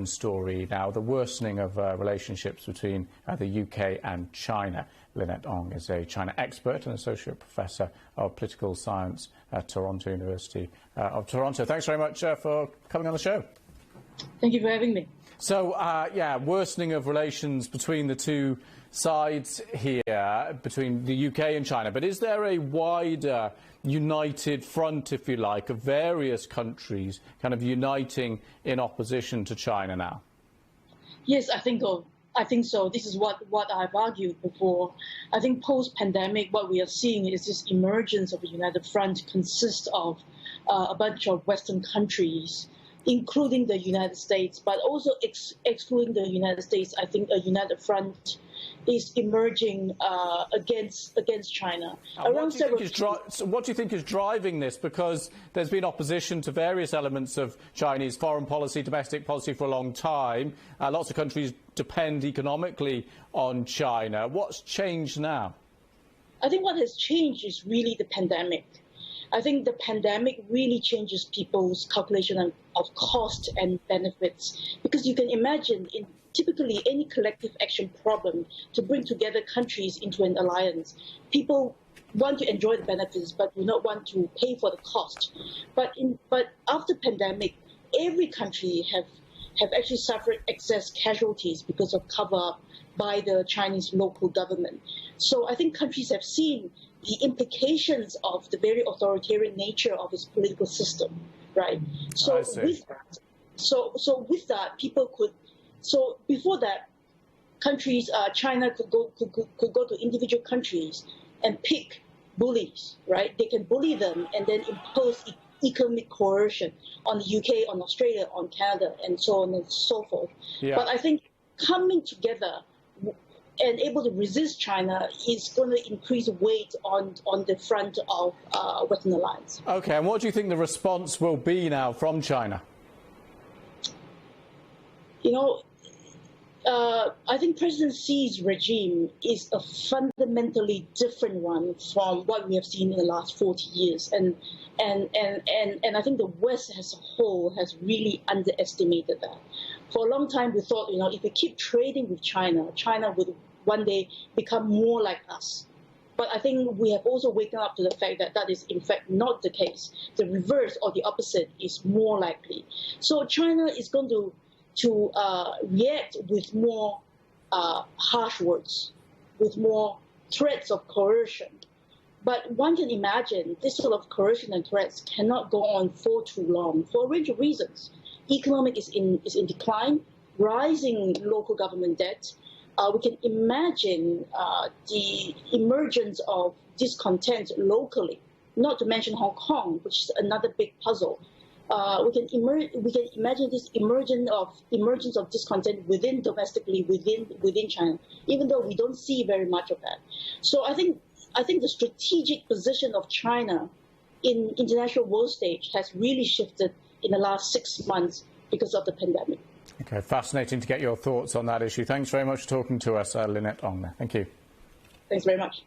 Asian story now, the worsening of relationships between the UK and China. Lynette Ong is a China expert and Associate Professor of Political Science at Toronto University of Toronto. Thanks very much for coming on the show. Thank you for having me. So, yeah, worsening of relations between the two sides here, between the UK and China. But is there a wider united front, if you like, of various countries kind of uniting in opposition to China now? Yes, I think so. This is what I've argued before. I think post-pandemic, what we are seeing is this emergence of a united front consists of a bunch of Western countries, including the United States, but also excluding the United States. I think a united front is emerging against China. What do you think is driving this? Because there's been opposition to various elements of Chinese foreign policy, domestic policy for a long time. Lots of countries depend economically on China. What's changed now? I think what has changed is really the pandemic. I think the pandemic really changes people's calculation of cost and benefits, because you can imagine in typically any collective action problem to bring together countries into an alliance, people want to enjoy the benefits but do not want to pay for the cost. But after pandemic, every country have actually suffered excess casualties because of cover-up by the Chinese local government. So I think countries have seen the implications of the very authoritarian nature of its political system, right? So with that, people could. So before that, countries, China could go to individual countries and pick bullies, right? They can bully them and then impose economic coercion on the UK, on Australia, on Canada, and so on and so forth. Yeah. But I think coming together and able to resist China is going to increase weight on the front of Western alliance. Okay, and what do you think the response will be now from China? You know, I think President Xi's regime is a fundamentally different one from what we have seen in the last 40 years. And I think the West as a whole has really underestimated that. For a long time, we thought, you know, if we keep trading with China, China would one day become more like us. But I think we have also waken up to the fact that that is in fact not the case. The reverse or the opposite is more likely. So China is going to react with more harsh words, with more threats of coercion. But one can imagine this sort of coercion and threats cannot go on for too long for a range of reasons. Economic is in decline, rising local government debt. We can imagine the emergence of discontent locally, not to mention Hong Kong, which is another big puzzle. We can imagine this emergence of discontent domestically within China, even though we don't see very much of that. So I think the strategic position of China in international world stage has really shifted in the last 6 months because of the pandemic. Okay, fascinating to get your thoughts on that issue. Thanks very much for talking to us, Lynette Ong. Thank you. Thanks very much.